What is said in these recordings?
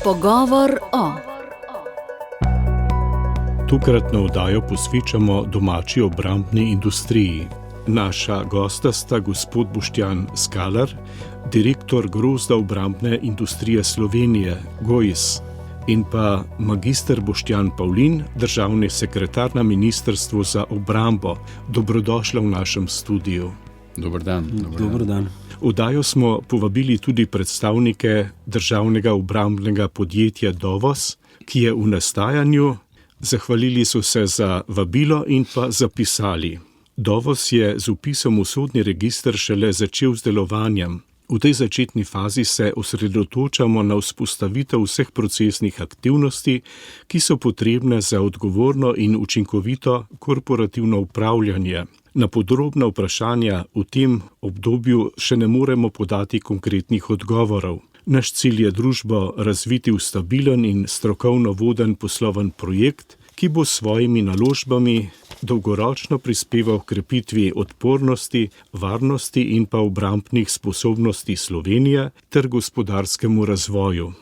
Pogovor o. Tokratno oddajo posvečamo domači obrambni industriji. Naša gosta sta gospod Boštjan Skalar, direktor Grozda obrambne industrije Slovenije, GOIS, in pa magister Boštjan Pavlin, državni sekretar na Ministrstvu za obrambo. Dobrodošla v našem studiu. Dober dan. Dober dan. V oddajo smo povabili tudi predstavnike državnega obrambnega podjetja Dovos, ki je v nastajanju. Zahvalili so se za vabilo in pa zapisali. Dovos je z vpisom v sodni register šele začel z delovanjem. V tej začetni fazi se osredotočamo na vzpostavitev vseh procesnih aktivnosti, ki so potrebne za odgovorno in učinkovito korporativno upravljanje. Na podrobna vprašanja v tem obdobju še ne moremo podati konkretnih odgovorov. Naš cilj je družbo razviti v stabilen in strokovno voden posloven projekt, ki bo s svojimi naložbami dolgoročno prispeval k krepitvi odpornosti, varnosti in pa obrambnih sposobnosti Slovenije ter gospodarskemu razvoju.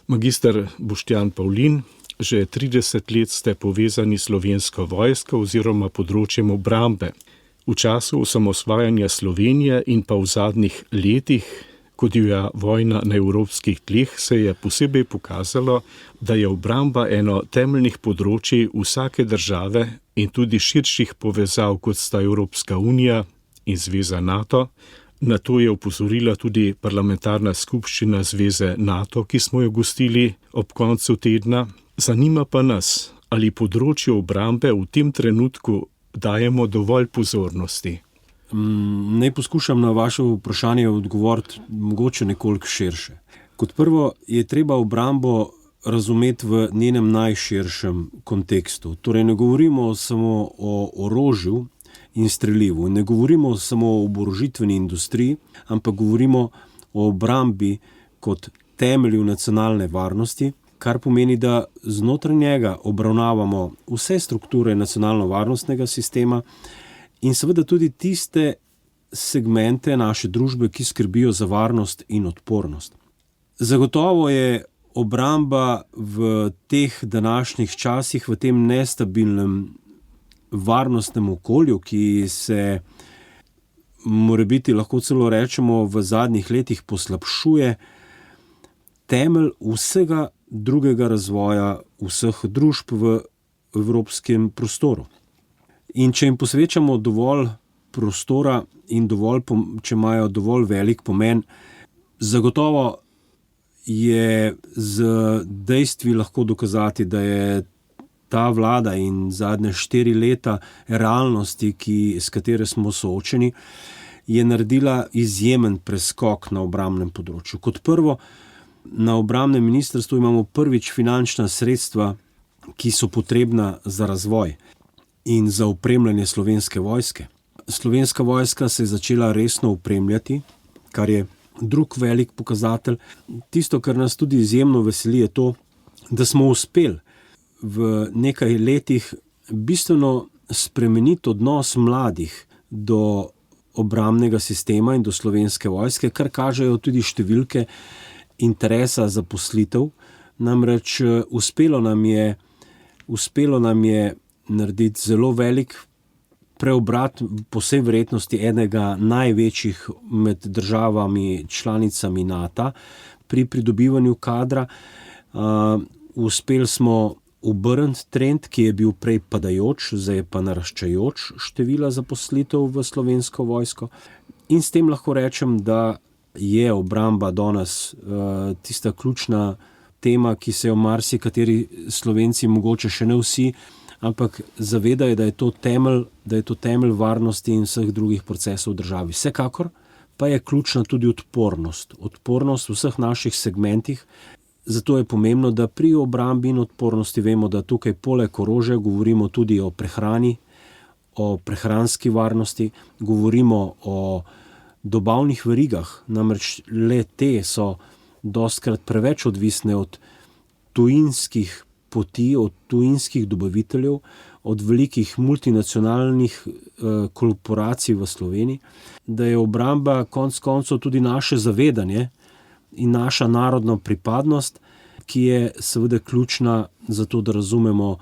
Magister Boštjan Pavlin, že 30 let ste povezani s Slovensko vojsko oziroma področjem obrambe. V času osamosvajanja Slovenije in pa v zadnjih letih, ko divja vojna na evropskih tleh, se je posebej pokazalo, da je obramba eno temeljnih področij vsake države in tudi širših povezav, kot sta Evropska unija in Zveza NATO. Na to je opozorila tudi parlamentarna skupščina Zveze NATO, ki smo jo gostili ob koncu tedna. Zanima pa nas, ali področju obrambe v tem trenutku dajemo dovolj pozornosti. Naj poskušam na vaše vprašanje odgovoriti mogoče nekoliko širše. Kot prvo je treba obrambo razumeti v njenem najširšem kontekstu. Torej ne govorimo samo o orožju in strelivu, ne govorimo samo o oborožitveni industriji, ampak govorimo o obrambi kot temelju nacionalne varnosti, kar pomeni, da znotraj njega obravnavamo vse strukture nacionalno-varnostnega sistema in seveda tudi tiste segmente naše družbe, ki skrbijo za varnost in odpornost. Zagotovo je obramba v teh današnjih časih, v tem nestabilnem varnostnem okolju, ki se morebiti lahko celo rečemo v zadnjih letih poslabšuje, temelj vsega drugega razvoja vseh družb v evropskem prostoru. In če jim posvečamo dovolj prostora in če imajo dovolj velik pomen, zagotovo je z dejstvi lahko dokazati, da je ta vlada in zadnje 4 leta realnosti, s katere smo soočeni, je naredila izjemen preskok na obrambnem področju. Kot prvo, na obrambnem ministrstvu imamo prvič finančna sredstva, ki so potrebna za razvoj in za opremljanje Slovenske vojske. Slovenska vojska se je začela resno opremljati, kar je drug velik pokazatelj. Tisto, kar nas tudi izjemno veseli, je to, da smo uspeli v nekaj letih bistveno spremeniti odnos mladih do obrambnega sistema in do Slovenske vojske, kar kažejo tudi številke interesa za zaposlitev. Namreč uspelo nam je narediti zelo velik preobrat, po vsej verjetnosti enega največjih med državami članicami NATO pri pridobivanju kadra. Uspeli smo obrniti trend, ki je bil prej padajoč, zdaj je pa naraščajoč števila zaposlitev v Slovensko vojsko. In s tem lahko rečem, da je obramba danes tista ključna tema, ki se jo marsikateri Slovenci, mogoče še ne vsi, ampak zavedajo, da je to temelj varnosti in vseh drugih procesov v državi. Vsekakor pa je ključna tudi odpornost v vseh naših segmentih. Zato je pomembno, da pri obrambi in odpornosti vemo, da tukaj poleg orožja govorimo tudi o prehrani, o prehranski varnosti, govorimo o dobavnih verigah, namreč le te so dostikrat preveč odvisne od tujinskih poti, od tujinskih dobaviteljev, od velikih multinacionalnih korporacij v Sloveniji, da je obramba konec koncev tudi naše zavedanje in naša narodna pripadnost ki je seveda ključna za to, da razumemo,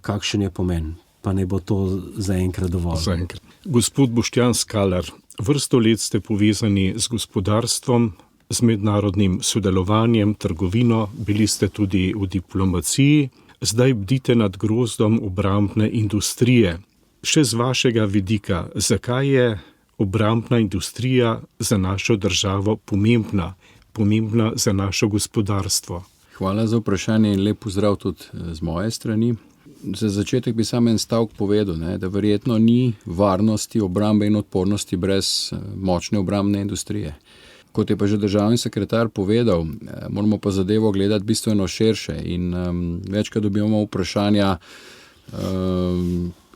kakšen je pomen. Pa ne bo to zaenkrat dovolj. Gospod Boštjan Skalar, vrsto let ste povezani z gospodarstvom, z mednarodnim sodelovanjem, trgovino, bili ste tudi v diplomaciji, zdaj bdite nad grozdom obrambne industrije. Še z vašega vidika, zakaj je obrambna industrija za našo državo pomembna za našo gospodarstvo? Hvala za vprašanje in lep pozdrav tudi z moje strani. Za začetek bi samo en stavek povedal, da verjetno ni varnosti, obrambe in odpornosti brez močne obrambne industrije. Kot je pa že državni sekretar povedal, moramo pa zadevo gledati bistveno širše in večkrat dobivamo vprašanja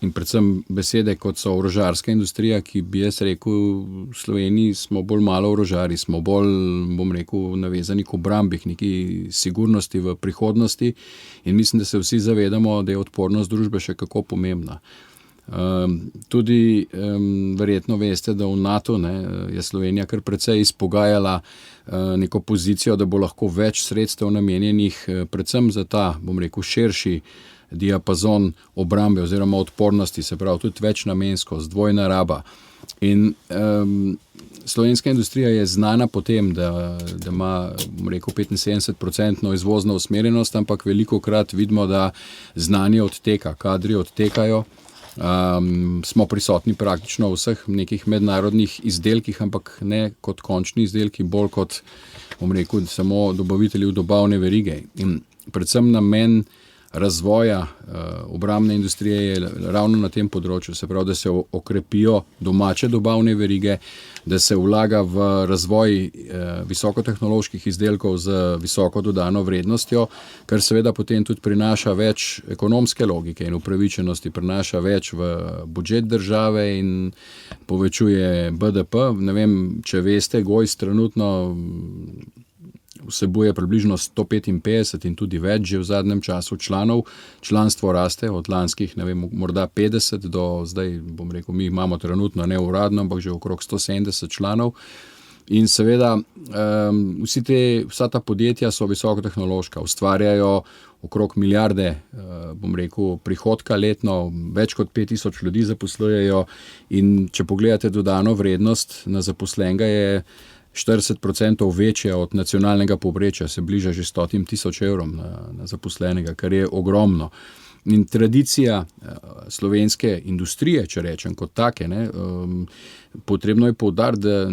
in predvsem besede, kot so orožarska industrija, ki bi jaz rekel, v Sloveniji smo bolj malo orožari, smo bolj, navezani k obrambi, k neki sigurnosti v prihodnosti in mislim, da se vsi zavedamo, da je odpornost družbe še kako pomembna. Tudi verjetno veste, da v NATO je Slovenija kar precej izpogajala neko pozicijo, da bo lahko več sredstev namenjenih predvsem za ta, širši diapazon obrambe oziroma odpornosti, se pravi tudi večnamenskost, dvojna raba. In slovenska industrija je znana po tem, da ima 75% izvozno usmerjenost, ampak velikokrat vidimo, da znanje odteka, kadri odtekajo. Smo prisotni praktično v vseh nekih mednarodnih izdelkih, ampak ne kot končni izdelki, bolj kot samo dobavitelji v dobavne verige. In predvsem namen razvoja obrambne industrije je ravno na tem področju, se pravi, da se okrepijo domače dobavne verige, da se vlaga v razvoj visokotehnoloških izdelkov z visoko dodano vrednostjo, kar seveda potem tudi prinaša več ekonomske logike in upravičenosti, prinaša več v budžet države in povečuje BDP. Ne vem, če veste, Gojs trenutno vsebuje približno 155 in tudi več že v zadnjem času članov. Članstvo raste od lanskih, morda 50 do zdaj, mi imamo trenutno neuradno, ampak že okrog 170 članov. In seveda vsa ta podjetja so visokotehnološka, ustvarjajo okrog milijarde, prihodka letno, več kot 5000 ljudi zaposlujejo in če pogledate dodano vrednost na zaposlenega je 40% večja od nacionalnega povprečja, se bliža že 100 000 evrom na zaposlenega, kar je ogromno. In tradicija slovenske industrije, če rečem kot take, potrebno je poudariti, da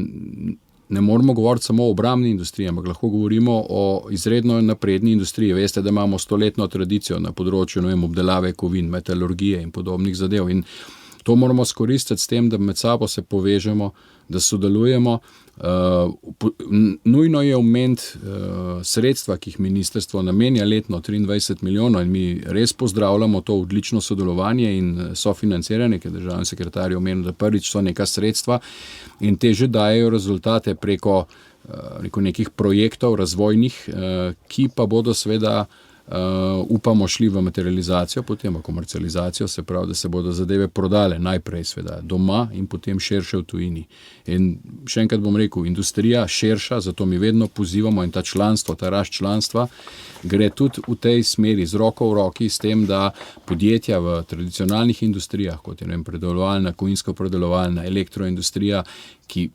ne moramo govoriti samo o obrambni industriji, ampak lahko govorimo o izredno napredni industriji. Veste, da imamo 100-letno tradicijo na področju obdelave kovin, metalurgije in podobnih zadev. In to moramo skoristiti s tem, da med sabo se povežemo, da sodelujemo. Nujno je omeniti sredstva, ki jih ministrstvo namenja letno 23 milijonov in mi res pozdravljamo to odlično sodelovanje in sofinanciranje, ker državni sekretar je omenil, da prvič so neka sredstva in te že dajejo rezultate preko nekih projektov razvojnih, ki pa bodo seveda upamo šli v materializacijo, potem v komercializacijo, se pravi, da se bodo zadeve prodale najprej seveda doma in potem širše v tujini. In še enkrat bom rekel, industrija širša, zato mi vedno pozivamo in ta članstvo, ta rast članstva gre tudi v tej smeri z roko v roki s tem, da podjetja v tradicionalnih industrijah, kot je predelovalna, kovinsko-predelovalna, elektroindustrija, ki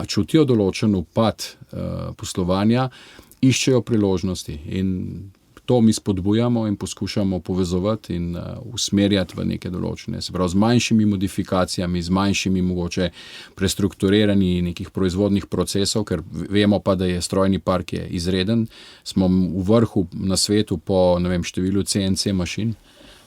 čutijo določen upad poslovanja, iščejo priložnosti in to mi spodbujamo in poskušamo povezovati in usmerjati v neke določene, se pravi z manjšimi modifikacijami, z manjšimi mogoče prestrukturiranji nekih proizvodnih procesov, ker vemo pa, da je strojni park je izreden. Smo v vrhu na svetu po številu CNC mašin.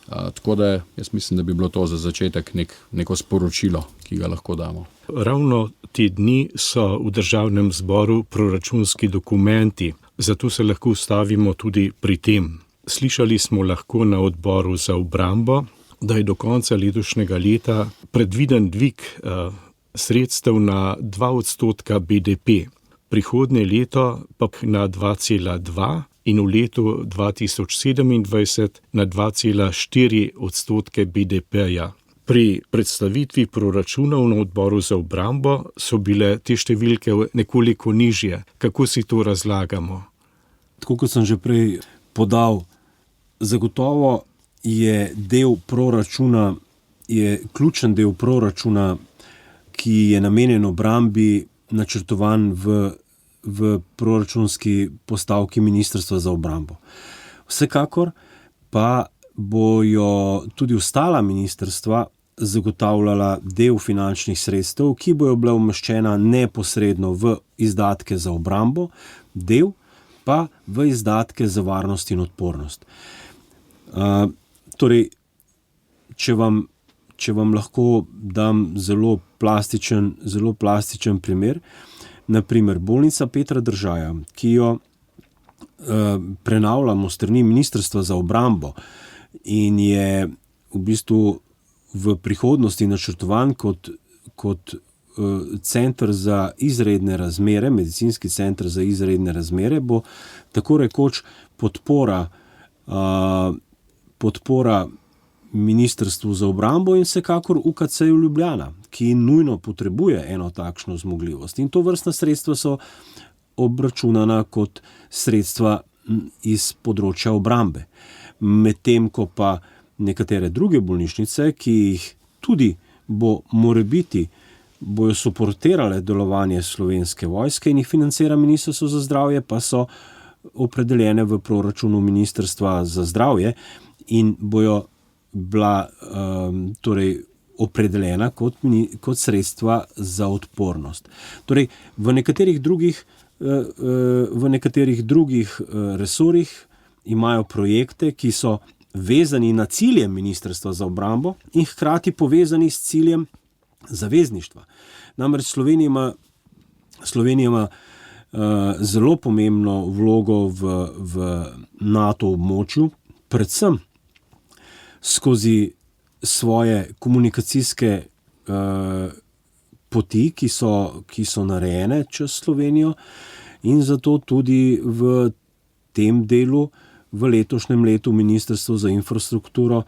Tako da jaz mislim, da bi bilo to za začetek neko sporočilo, ki ga lahko damo. Ravno te dni so v Državnem zboru proračunski dokumenti, zato se lahko ustavimo tudi pri tem. Slišali smo lahko na odboru za obrambo, da je do konca letošnjega leta predviden dvig sredstev na 2% BDP. Prihodnje leto pa na 2,2% in v letu 2027 na 2,4% BDP-ja. Pri predstavitvi proračunov na odboru za obrambo so bile te številke nekoliko nižje. Kako si to razlagamo? tako kot sem že prej podal, zagotovo je ključen del proračuna, ki je namenjen obrambi, načrtovan v proračunski postavki Ministrstva za obrambo. Vsekakor pa bojo tudi ostala ministrstva zagotavljala del finančnih sredstev, ki bojo bila umeščena neposredno v izdatke za obrambo, del pa v izdatke za varnost in odpornost. Torej, če vam lahko dam zelo plastičen primer, naprimer bolnica Petra Držaja, ki jo prenavljamo s strani Ministrstva za obrambo in je v bistvu v prihodnosti načrtovan kot center za izredne razmere, medicinski center za izredne razmere, bo tako rekoč podpora Ministrstvu za obrambo in vsekakor UKC-ju Ljubljana, ki nujno potrebuje eno takšno zmogljivost. In to vrstna sredstva so obračunana kot sredstva iz področja obrambe. Medtem ko pa nekatere druge bolnišnice, ki jih tudi bojo suportirale delovanje Slovenske vojske in jih financira Ministrstvo za zdravje, pa so opredeljene v proračunu Ministrstva za zdravje in bojo bila torej opredeljena kot sredstva za odpornost. Torej, v nekaterih drugih resorjih imajo projekte, ki so vezani na cilje Ministrstva za obrambo in hkrati povezani s ciljem zavezništva. Namreč Slovenija ima zelo pomembno vlogo v NATO območju, predvsem skozi svoje komunikacijske poti, ki so narejene čez Slovenijo, in zato tudi v tem delu v letošnjem letu Ministrstvo za infrastrukturo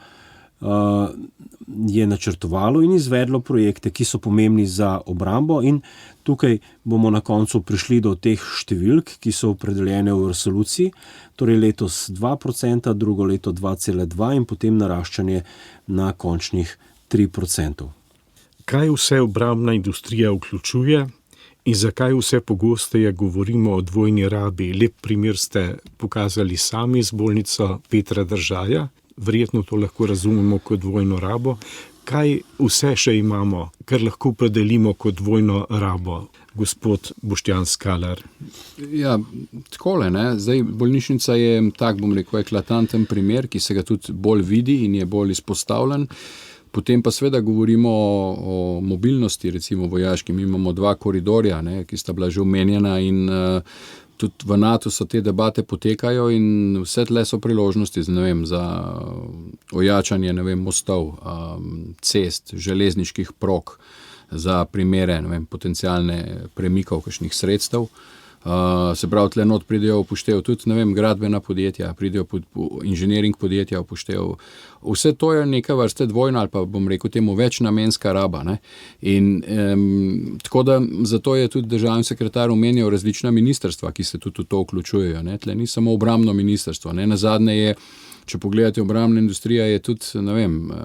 je načrtovalo in izvedlo projekte, ki so pomembni za obrambo, in tukaj bomo na koncu prišli do teh številk, ki so opredeljene v resoluciji, torej letos 2%, drugo leto 2,2% in potem naraščanje na končnih 3%. Kaj vse obrambna industrija vključuje in zakaj vse pogosteje govorimo o dvojni rabi? Lep primer ste pokazali sami z bolnico Petra Držaja. Verjetno to lahko razumemo kot dvojno rabo. Kaj vse še imamo, kar lahko predelimo kot dvojno rabo, gospod Boštjan Skalar? Ja, takole, ne. Zdaj, bolnišnica je tak, bom rekel, eklatanten primer, ki se ga tudi bolj vidi in je bolj izpostavljen. Potem pa seveda govorimo o mobilnosti, recimo vojaški. Mi imamo 2 koridorja, ne, ki sta bila že omenjena, in tudi v NATO so te debate potekajo in vse tle so priložnosti za ojačanje, mostov, cest, železniških prog, za primere, potencialne premikov kakšnih sredstev. Se pravi, tle not pridejo upoštev tudi, gradbena podjetja, pridejo inženiring podjetja upoštev. Vse to je neka vrste dvojna ali pa, bom rekel, temu večnamenska raba, ne. In tako da zato je tudi državni sekretar omenjal različna ministrstva, ki se tudi v to vključujejo, ne. Tle ni samo obrambno ministrstvo, ne. Nazadnje je, če pogledate, obrambna industrija je tudi,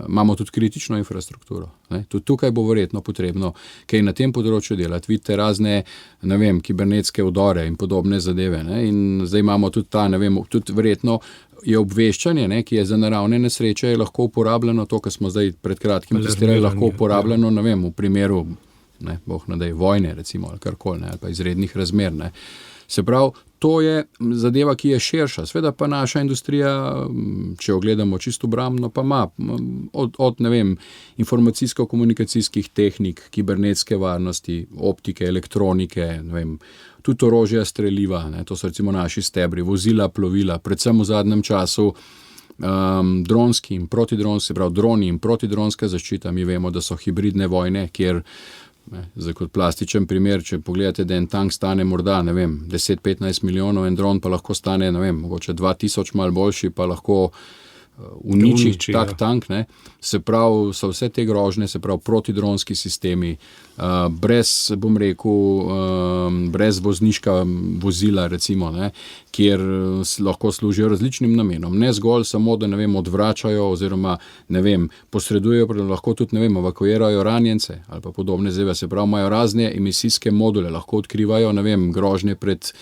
imamo tudi kritično infrastrukturo, ne. Tudi tukaj bo verjetno potrebno kaj na tem področju delati. Vidite razne, kibernetske vdore in podobne zadeve, ne. In zdaj imamo tudi tudi verjetno je obveščanje, ne, ki je za naravne nesreče, je lahko uporabljeno, to, kar smo zdaj pred kratkim testirali, lahko uporabljeno, v primeru, boh ne daj, vojne, recimo, ali karkoli, ali pa izrednih razmer, ne. Se pravi, to je zadeva, ki je širša. Sveda pa naša industrija, če jo gledamo čisto obrambno, pa ima od informacijsko-komunikacijskih tehnik, kibernetske varnosti, optike, elektronike, tudi orožja, streliva, ne, to so recimo naši stebri, vozila, plovila, predvsem v zadnjem času dronski in protidronski, se pravi droni in protidronska zaščita. Mi vemo, da so hibridne vojne, kjer zdaj kot plastičen primer, če pogledate, da en tank stane morda, 10-15 milijonov, en dron pa lahko stane, mogoče 2000, malo boljši, pa lahko uniči tak tank, ne, se pravi, so vse te grožnje, se pravi protidronski sistemi, brez, bom rekel, brez vozniška vozila, recimo, ne, kjer lahko služijo različnim namenom. Ne zgolj samo, da, ne vem, odvračajo oziroma, ne vem, posredujejo, lahko tudi, ne vem, evakuirajo ranjence ali pa podobne zadeve. Se pravi, imajo razne emisijske module, lahko odkrivajo, ne vem, grožnje pred,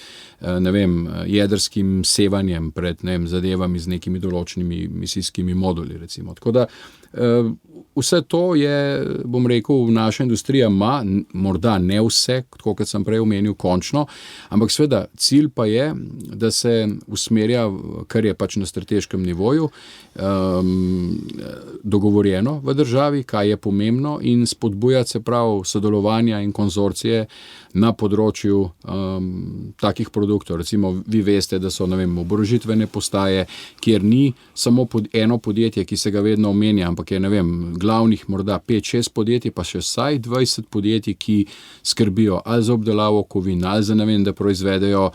ne vem, jedrskim sevanjem, pred, ne vem, zadevami z nekimi določenimi emisijskimi moduli, recimo. Tako da vse to je, bom rekel, naša industrija ima, morda ne vse, tako kot sem prej omenil, končno, ampak seveda cilj pa je, da se usmerja, kar je pač na strateškem nivoju, dogovorjeno v državi, kaj je pomembno in spodbujati, se pravi, sodelovanja in konzorcije na področju takih produktov. Recimo, vi veste, da so, ne vem, oborožitvene postaje, kjer ni samo eno podjetje, ki se ga vedno omenja, ampak je, ne vem, glavnih morda 5-6 podjetij, pa še vsaj 20 podjetij, ki skrbijo ali za obdelavo kovin, ali za, ne vem, da proizvedejo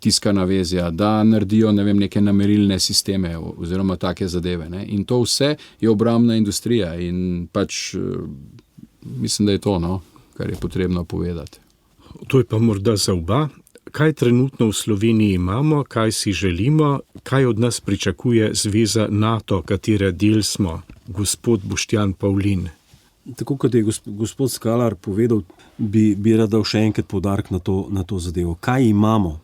tiskana vezja, da naredijo, ne vem, neke namerilne sisteme oziroma take zadeve. Ne? In to vse je obrambna industrija in pač mislim, da je to, no, kar je potrebno povedati. To je pa morda za oba. Kaj trenutno v Sloveniji imamo, kaj si želimo, kaj od nas pričakuje Zveza NATO, katere del smo, gospod Boštjan Pavlin? Tako kot je gospod Skalar povedal, bi rad dal še enkrat poudarek na to zadevo. Kaj imamo?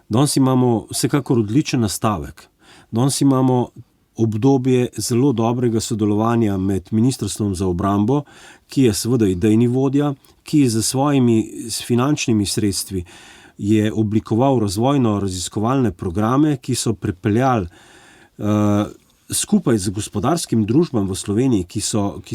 Danes imamo vsekakor odličen nastavek. Danes imamo obdobje zelo dobrega sodelovanja med Ministrstvom za obrambo, ki je seveda idejni vodja, ki z svojimi finančnimi sredstvi je oblikoval razvojno-raziskovalne programe, ki so pripeljali skupaj z gospodarskim družbam v Sloveniji, ki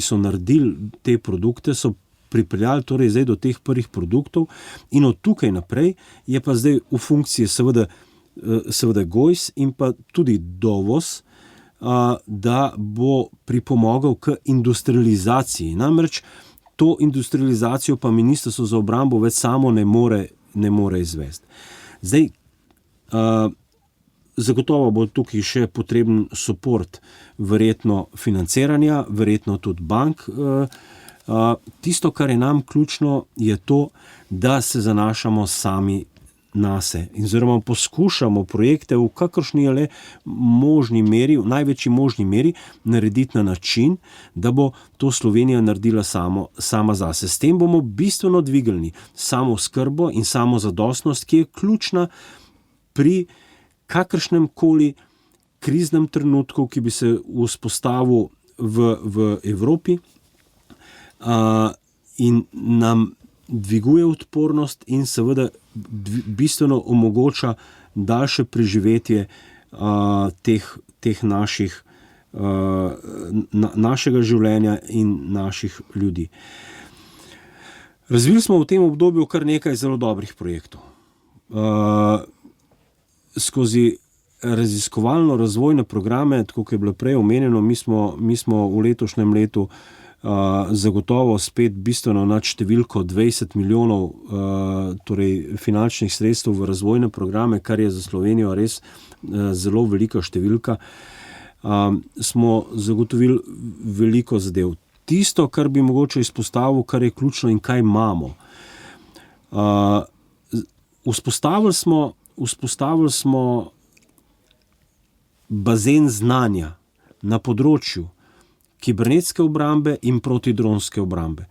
so naredili te produkte, so pripeljali torej zdaj do teh prvih produktov in od tukaj naprej je pa zdaj v funkciji seveda Gojs in pa tudi dovoz, da bo pripomogel k industrializaciji. Namreč to industrializacijo pa Ministrstvo za obrambo več samo ne more izvesti. Zdaj, zagotovo bo tukaj še potreben suport, verjetno financiranja, verjetno tudi bank. Tisto, kar je nam ključno, je to, da se zanašamo sami nase. In oziroma poskušamo projekte v kakršni le možni meri, v največji možni meri narediti na način, da bo to Slovenija naredila sama zase. S tem bomo bistveno dvignili samooskrbo in samozadostnost, ki je ključna pri kakršnem koli kriznem trenutku, ki bi se vzpostavil v Evropi in nam dviguje odpornost in seveda bistveno omogoča daljše preživetje teh našega življenja in naših ljudi. Razvili smo v tem obdobju kar nekaj zelo dobrih projektov. Skozi raziskovalno-razvojne programe, tako kot je bilo prej omenjeno, mi smo v letošnjem letu zagotovo spet bistveno nad številko 20 milijonov torej finančnih sredstev v razvojne programe, kar je za Slovenijo res zelo velika številka. Smo zagotovili veliko zadev. Tisto, kar bi mogoče izpostavil, kar je ključno in kaj imamo. Vzpostavili smo bazen znanja na področju kibernetske obrambe in protidronske obrambe.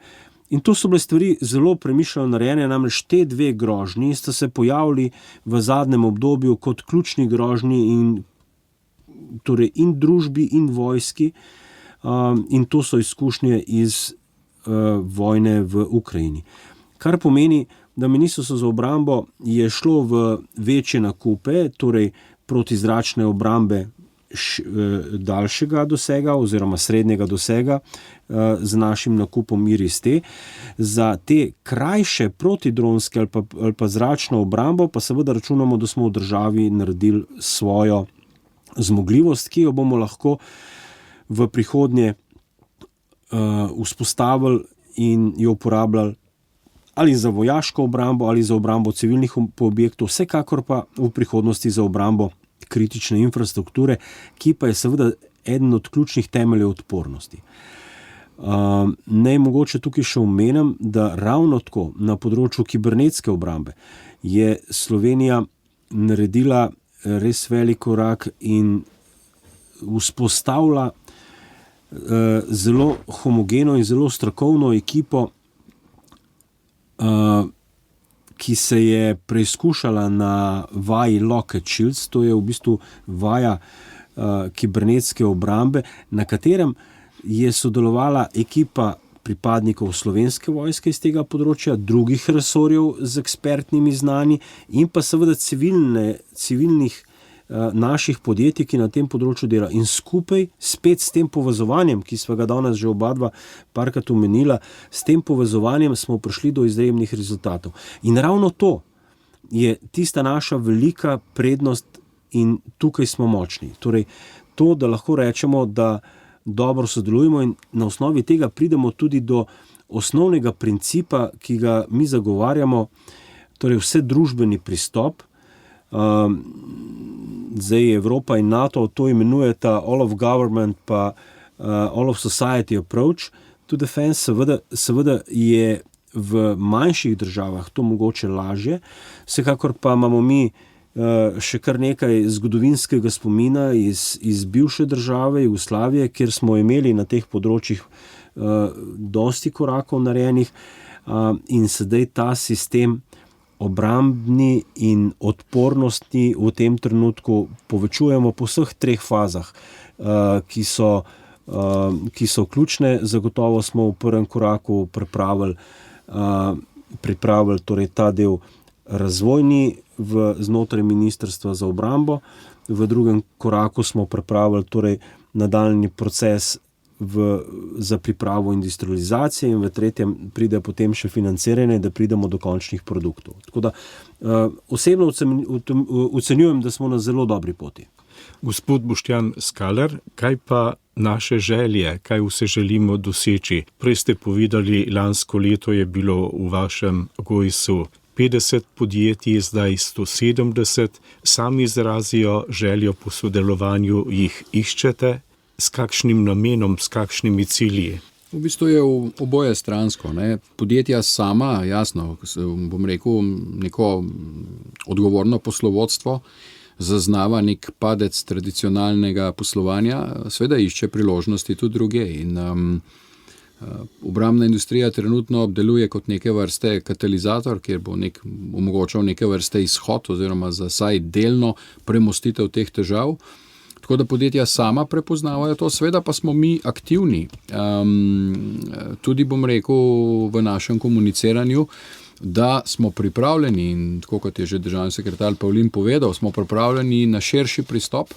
In to so bile stvari zelo premišljeno narejene, namreč te dve grožnji sta se pojavili v zadnjem obdobju kot ključni grožnji torej in družbi in vojski, in to so izkušnje iz vojne v Ukrajini. Kar pomeni, da Ministrstvo za obrambo je šlo v večje nakupe, torej protizračne obrambe daljšega dosega oziroma srednjega dosega z našim nakupom IRIS-T. Za te krajše protidronske ali pa zračno obrambo pa seveda računamo, da smo v državi naredili svojo zmogljivost, ki jo bomo lahko v prihodnje vzpostavili in jo uporabljali ali za vojaško obrambo ali za obrambo civilnih objektov, vsekakor pa v prihodnosti za obrambo kritične infrastrukture, ki pa je seveda eden od ključnih temeljev odpornosti. Naj mogoče tukaj še omenim, da ravno tako na področju kibernetske obrambe je Slovenija naredila res velik korak in vzpostavila zelo homogeno in zelo strokovno ekipo, ki se je preizkušala na vaji Lockheed Shields, to je v bistvu vaja kibernetske obrambe, na katerem je sodelovala ekipa pripadnikov Slovenske vojske iz tega področja, drugih resorjev z ekspertnimi znanji in pa seveda civilnih naših podjetij, ki na tem področju dela. In skupaj spet s tem povezovanjem, ki sva ga danes že oba parkrat omenila, s tem povezovanjem smo prišli do izjemnih rezultatov. In ravno to je tista naša velika prednost in tukaj smo močni. Torej, to, da lahko rečemo, da dobro sodelujemo in na osnovi tega pridemo tudi do osnovnega principa, ki ga mi zagovarjamo, torej vse družbeni pristop. Zdaj Evropa in NATO to imenujeta all of government pa all of society approach to defense. Seveda je v manjših državah to mogoče lažje, vsekakor pa imamo mi še kar nekaj zgodovinskega spomina iz bivše države Jugoslavije, kjer smo imeli na teh področjih dosti korakov narejenih in sedaj ta sistem obrambni in odpornosti v tem trenutku povečujemo po vseh treh fazah, ki so ključne. Zagotovo smo v prvem koraku pripravili torej ta del razvojni znotraj Ministrstva za obrambo, v drugem koraku smo pripravili torej nadaljnji proces za pripravo industrializacije in v tretjem pride potem še financiranje, da pridemo do končnih produktov. Tako da osebno ocenjujem, da smo na zelo dobri poti. Gospod Boštjan Skaler, kaj pa naše želje, kaj vse želimo doseči? Prej ste povedali, lansko leto je bilo v vašem GOIS-u 50 podjetij, zdaj 170. Sami izrazijo željo po sodelovanju, jih iščete. S kakšnim namenom, s kakšnimi cilji? V bistvu je oboje stransko. Podjetja sama, jasno, bom rekel, neko odgovorno poslovodstvo zaznava nek padec tradicionalnega poslovanja, seveda išče priložnosti tudi druge. In obrambna industrija trenutno obdeluje kot neke vrste katalizator, kjer bo omogočal neke vrste izhod oziroma za vsaj delno premostitev teh težav. Tako da podjetja sama prepoznavajo to, seveda pa smo mi aktivni. Tudi bom rekel v našem komuniciranju, da smo pripravljeni, in tako kot je že državni sekretar Pavlin povedal, smo pripravljeni na širši pristop.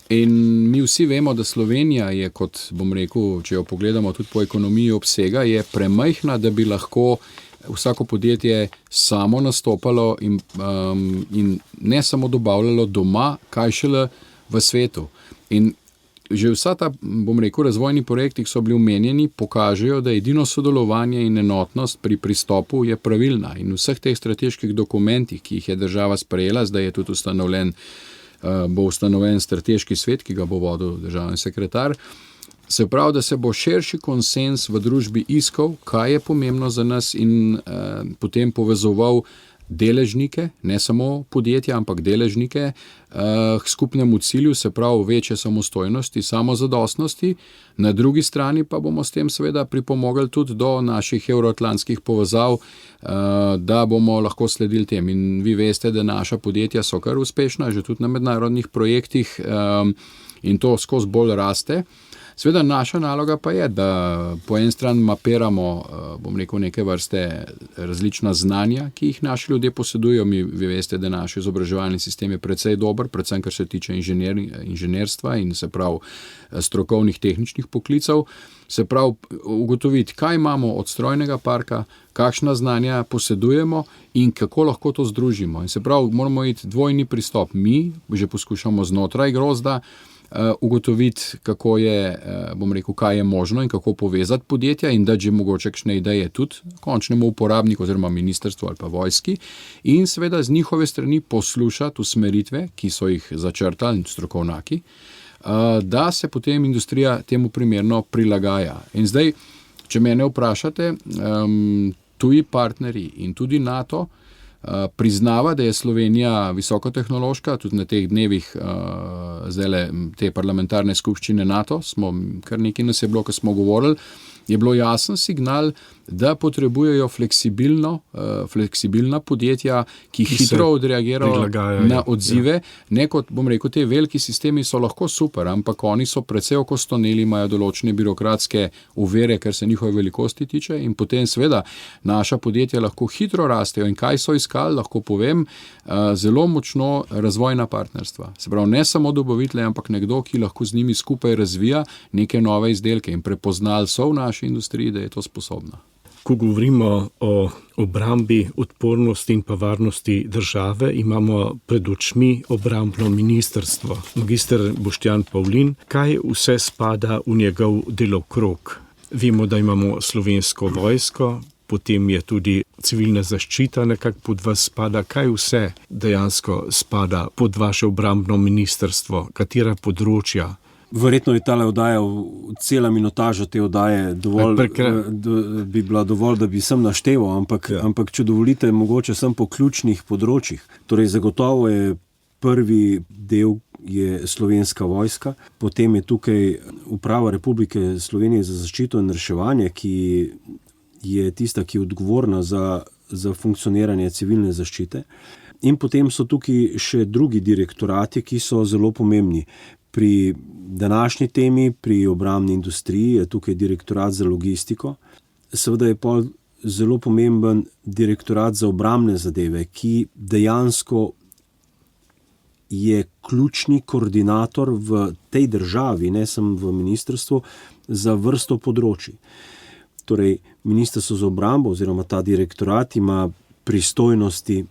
In mi vsi vemo, da Slovenija je, kot bom rekel, če jo pogledamo tudi po ekonomiji obsega, je premajhna, da bi lahko vsako podjetje samo nastopalo in ne samo dobavljalo doma, kaj šele v svetu. In že vsa ta, bom rekel, razvojni projekti, ki so bili omenjeni, pokažejo, da edino sodelovanje in enotnost pri pristopu je pravilna. In v vseh teh strateških dokumentih, ki jih je država sprejela, zdaj je tudi bo ustanovljen strateški svet, ki ga bo vodil državni sekretar, se pravi, da se bo širši konsens v družbi iskal, kaj je pomembno za nas in potem povezoval deležnike, ne samo podjetja, ampak deležnike k skupnemu cilju, se pravi večje samostojnosti, samozadostnosti. Na drugi strani pa bomo s tem seveda pripomogli tudi do naših evroatlantskih povezav, da bomo lahko sledili tem. In vi veste, da naša podjetja so kar uspešna, že tudi na mednarodnih projektih in to skozi bolj raste. Seveda naša naloga pa je, da po eni strani mapiramo, bom rekel, neke vrste različna znanja, ki jih naši ljudje posedujejo. Vi veste, da naš izobraževalni sistem je precej dober, predvsem kar se tiče inženirstva in se pravi strokovnih tehničnih poklicev. Se pravi ugotoviti, kaj imamo od strojnega parka, kakšna znanja posedujemo in kako lahko to združimo. In se pravi, moramo iti dvojni pristop. Mi že poskušamo znotraj grozda ugotoviti, kako je, bom rekel, kaj je možno in kako povezati podjetja in dati že mogoče kakšne ideje tudi končnemu uporabniku oziroma ministrstvu ali pa vojski in seveda z njihove strani poslušati usmeritve, ki so jih začrtali strokovnjaki, da se potem industrija temu primerno prilagaja. In zdaj, če mene vprašate, tuji partnerji in tudi NATO priznava, da je Slovenija visokotehnološka, tudi na teh dnevih zdajle te parlamentarne skupščine NATO, kar nekaj nas je bilo, ko smo govorili, je bilo jasen signal, da potrebujejo fleksibilna podjetja, ki hitro odreagirajo na odzive. Ne kot, bom rekel, te veliki sistemi so lahko super, ampak oni so precej okostoneli, imajo določene birokratske ovire, kar se njihove velikosti tiče, in potem seveda naša podjetja lahko hitro rastejo. In kaj so iskali, lahko povem, zelo močno razvojna partnerstva. Se pravi, ne samo dobavitelj, ampak nekdo, ki lahko z njimi skupaj razvija neke nove izdelke, in prepoznali so v naši industriji, da je to sposobna. Ko govorimo o obrambi, odpornosti in pa varnosti države, imamo pred očmi obrambno ministrstvo. Magister Boštjan Pavlin, kaj vse spada v njegov delokrog? Vemo, da imamo Slovensko vojsko, potem je tudi civilna zaščita nekako pod vas spada. Kaj vse dejansko spada pod vaše obrambno ministrstvo? Katera področja? Verjetno je tale oddaja, cela minutaža te oddaje bi bila dovolj, da bi sem našteval, ampak če dovolite, mogoče sem po ključnih področjih. Torej, zagotovo je prvi del je Slovenska vojska, potem je tukaj Uprava Republike Slovenije za zaščito in reševanje, ki je tista, ki je odgovorna za funkcioniranje civilne zaščite. In potem so tukaj še drugi direktorati, ki so zelo pomembni. Pri današnji temi, pri obrambni industriji, je tukaj direktorat za logistiko. Seveda je pa zelo pomemben direktorat za obrambne zadeve, ki dejansko je ključni koordinator v tej državi, ne samo v ministrstvu, za vrsto področji. Torej, Ministrstvo za obrambo oziroma ta direktorat ima pristojnosti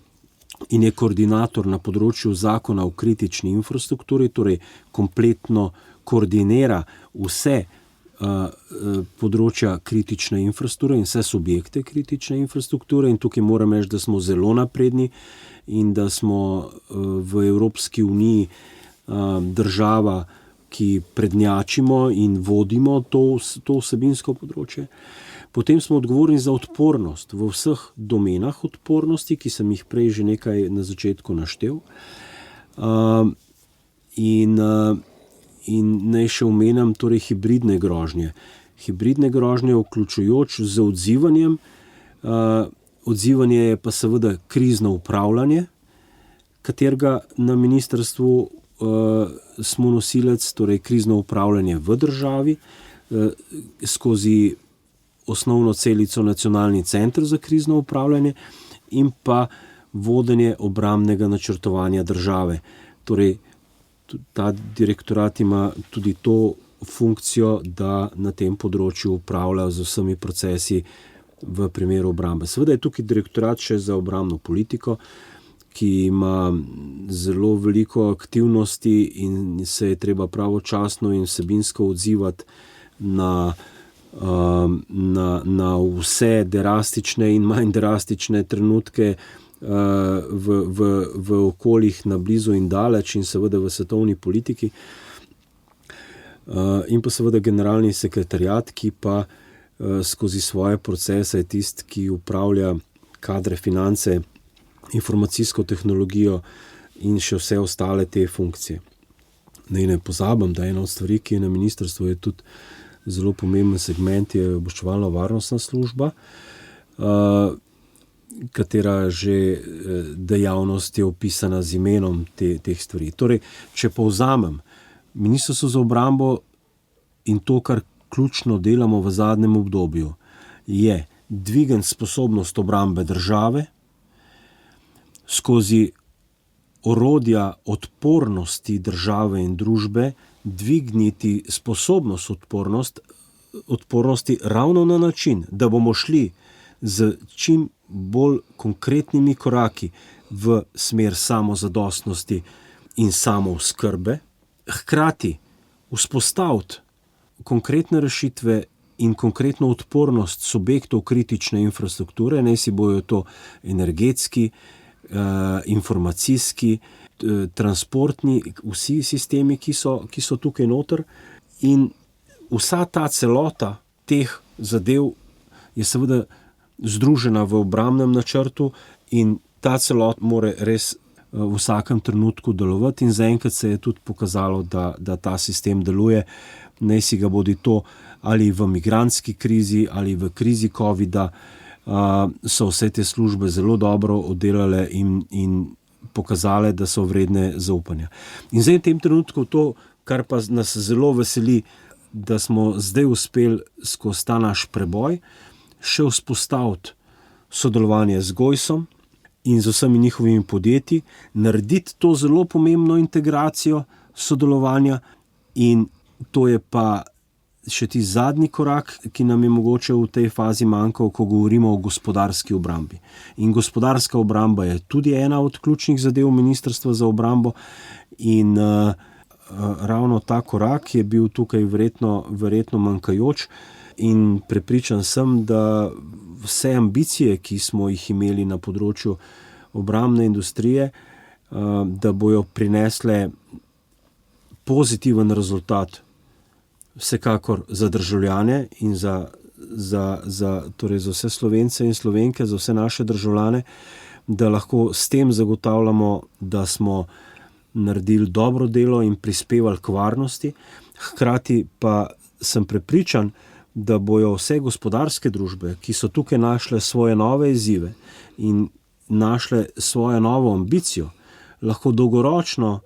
in je koordinator na področju zakona o kritični infrastrukturi, torej kompletno koordinira vse področja kritične infrastrukture in vse subjekte kritične infrastrukture, in tukaj moram reči, da smo zelo napredni in da smo v Evropski uniji država, ki prednjačimo in vodimo to vsebinsko področje. Potem smo odgovorni za odpornost v vseh domenah odpornosti, ki sem jih prej že nekaj na začetku naštel. In naj še omenim torej hibridne grožnje. Hibridne grožnje vključujoč z odzivanjem. Odzivanje je pa seveda krizno upravljanje, katerega na ministrstvu smo nosilec, torej krizno upravljanje v državi, skozi osnovno celico Nacionalni center za krizno upravljanje in pa vodenje obrambnega načrtovanja države. Torej, ta direktorat ima tudi to funkcijo, da na tem področju upravlja z vsemi procesi v primeru obrambe. Seveda je tukaj direktorat še za obrambno politiko, ki ima zelo veliko aktivnosti in se je treba pravočasno in vsebinsko odzivati na vse drastične in manj drastične trenutke v okoljih na blizu in daleč in seveda v svetovni politiki. In pa seveda generalni sekretariat, ki pa skozi svoje procese je tisti, ki upravlja kadre, finance, informacijsko tehnologijo in še vse ostale te funkcije. Ne pozabim, da ena od stvari, ki je na ministrstvu, je tudi zelo pomemben segment, je obveščevalno-varnostna služba, katera že dejavnost je opisana z imenom teh stvari. Torej, če povzamem, Ministrstvo za obrambo in to, kar ključno delamo v zadnjem obdobju, je dvigati sposobnost obrambe države skozi orodja odpornosti države in družbe, dvigniti sposobnost odpornosti ravno na način, da bomo šli z čim bolj konkretnimi koraki v smer samozadostnosti in samooskrbe, hkrati vzpostaviti konkretne rešitve in konkretno odpornost subjektov kritične infrastrukture, naj si bojo to energetski, informacijski transportni, vsi sistemi, ki so tukaj noter, in vsa ta celota teh zadev je seveda združena v obrambnem načrtu in ta celot mora res v vsakem trenutku delovati in zaenkrat se je tudi pokazalo, da ta sistem deluje, naj si ga bodi to ali v migrantski krizi ali v krizi covida, so vse te službe zelo dobro oddelale in pokazale, da so vredne zaupanja. In zdaj v tem trenutku to, kar pa nas zelo veseli, da smo zdaj uspeli skozi ta naš preboj še vzpostaviti sodelovanje z Gojsom in z vsemi njihovimi podjetji, narediti to zelo pomembno integracijo sodelovanja, in to je pa še ti zadnji korak, ki nam je mogoče v tej fazi manjkal, ko govorimo o gospodarski obrambi. In gospodarska obramba je tudi ena od ključnih zadev Ministrstva za obrambo in ravno ta korak je bil tukaj verjetno manjkajoč in prepričan sem, da vse ambicije, ki smo jih imeli na področju obrambne industrije, da bojo prinesle pozitiven rezultat vsekakor za državljane in torej za vse Slovence in Slovenke, za vse naše državljane, da lahko s tem zagotavljamo, da smo naredili dobro delo in prispevali k varnosti. Hkrati pa sem prepričan, da bojo vse gospodarske družbe, ki so tukaj našle svoje nove izzive in našle svojo novo ambicijo, lahko dolgoročno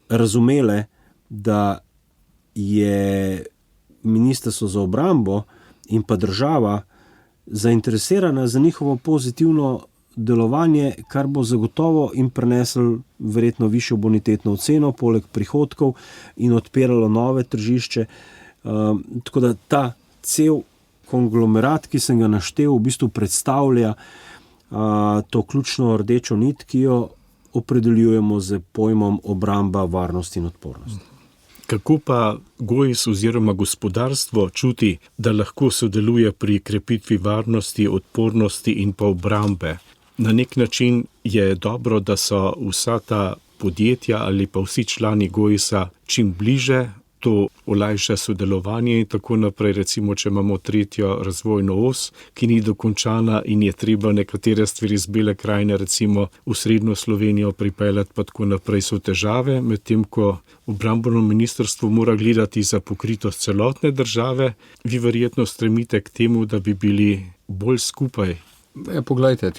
razumele, da je Ministrstvo za obrambo in pa država zainteresirana za njihovo pozitivno delovanje, kar bo zagotovo jim prineslo verjetno višjo bonitetno oceno, poleg prihodkov, in odpiralo nove tržišče. Tako da ta cel konglomerat, ki sem ga naštel, v bistvu predstavlja to ključno rdečo nit, ki jo opredeljujemo z pojmom obramba, varnost in odpornost. Kako pa Gojs oziroma gospodarstvo čuti, da lahko sodeluje pri krepitvi varnosti, odpornosti in pa obrambe? Na nek način je dobro, da so vsa ta podjetja ali pa vsi člani Gojsa čim bliže, to olajša sodelovanje in tako naprej. Recimo, če imamo tretjo razvojno os, ki ni dokončana in je treba nekatere stvari iz Bele krajine recimo v srednjo Slovenijo pripeljati, pa tako naprej, so težave, medtem ko obrambno ministrstvo mora gledati za pokritost celotne države. Vi verjetno stremite k temu, da bi bili bolj skupaj. Poglejte,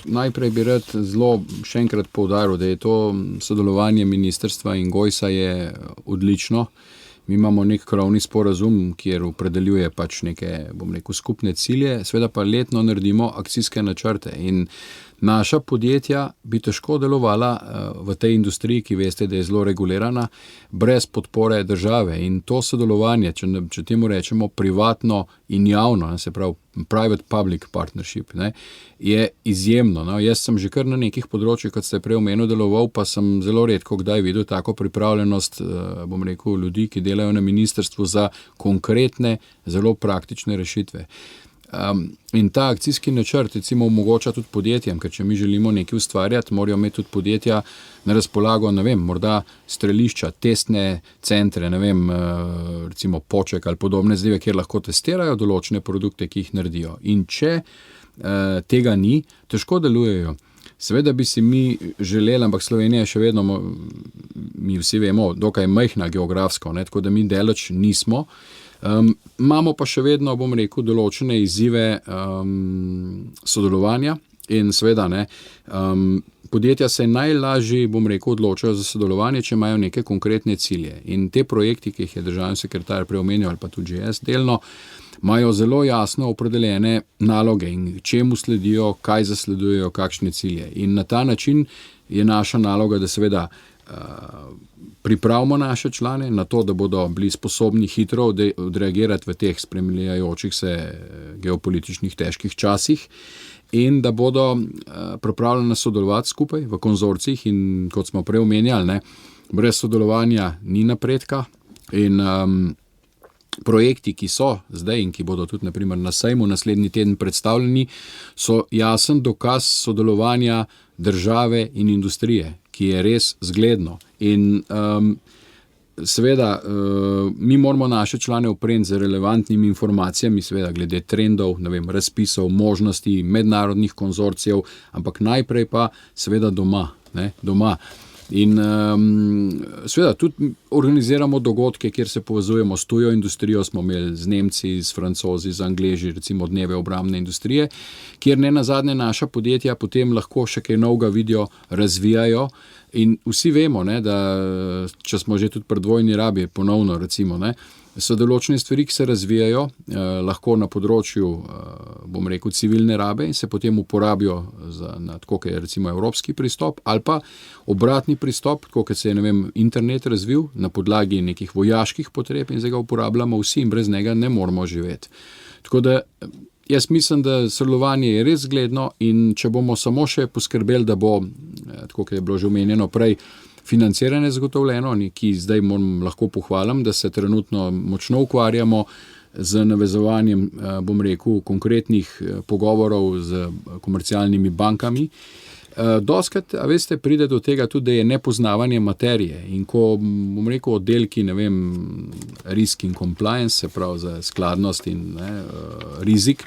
najprej bi rad zelo še enkrat poudaril, da je to sodelovanje ministrstva in Gojsa je odlično. Mi imamo nek krovni sporazum, kjer opredeljuje pač neke, skupne cilje, seveda pa letno naredimo akcijske načrte in naša podjetja bi težko delovala v tej industriji, ki veste, da je zelo regulirana, brez podpore države. In to sodelovanje, če temu rečemo privatno in javno, se pravi private-public partnership, je izjemno. Jaz sem že kar na nekih področjih, kot ste prej omenili, deloval, pa sem zelo redko kdaj videl tako pripravljenost, ljudi, ki delajo na ministrstvu za konkretne, zelo praktične rešitve. In ta akcijski načrt recimo omogoča tudi podjetjem, ker če mi želimo nekaj ustvarjati, morajo imeti tudi podjetja na razpolago, morda strelišča, testne centre, recimo Poček ali podobne zadeve, kjer lahko testirajo določene produkte, ki jih naredijo. In če tega ni, težko delujejo. Seveda bi si mi želeli, ampak Slovenija je še vedno, mi vsi vemo, dokaj majhna geografsko, tako da mi daleč nismo. Imamo pa še vedno, določene izzive sodelovanja in seveda podjetja se najlažje, odločajo za sodelovanje, če imajo neke konkretne cilje. In te projekti, ki jih je državni sekretar preomenil, ali pa tudi že jaz delno, imajo zelo jasno opredeljene naloge in čemu sledijo, kaj zasledujejo, kakšne cilje. In na ta način je naša naloga, da seveda pripravimo naše člane na to, da bodo bili sposobni hitro odreagirati v teh spremljajočih se geopolitičnih težkih časih in da bodo pripravljeni sodelovati skupaj v konzorcih in kot smo prej omenjali, brez sodelovanja ni napredka in projekti, ki so zdaj in ki bodo tudi naprimer na sejmu naslednji teden predstavljeni, so jasen dokaz sodelovanja države in industrije, ki je res zgledno. In seveda, mi moramo naše člane opremiti z relevantnimi informacijami, seveda glede trendov, razpisov, možnosti, mednarodnih konzorcijev, ampak najprej pa seveda doma. In seveda tudi organiziramo dogodke, kjer se povezujemo s tujo industrijo, smo imeli z Nemci, z Francozi, z Angleži, recimo dneve obrambne industrije, kjer ne nazadnje naša podjetja potem lahko še kaj novega vidijo, razvijajo. In vsi vemo, da če smo že tudi pri dvojni rabi, ponovno recimo, so določene stvari, ki se razvijajo, lahko na področju, civilne rabe in se potem uporabijo tako, kot je recimo evropski pristop, ali pa obratni pristop, tako kot se je internet razvil na podlagi nekih vojaških potreb in zdaj ga uporabljamo vsi in brez njega ne moramo živeti. Tako da jaz mislim, da sodelovanje je res zgledno in če bomo samo še poskrbeli, da bo, tako kot je bilo že omenjeno prej, financiranje zagotovljeno, ki zdaj lahko pohvalim, da se trenutno močno ukvarjamo z navezovanjem, konkretnih pogovorov z komercialnimi bankami. Dostikrat, veste, pride do tega tudi, da je nepoznavanje materije in ko, oddelki, risk in compliance, se pravi za skladnost in rizik,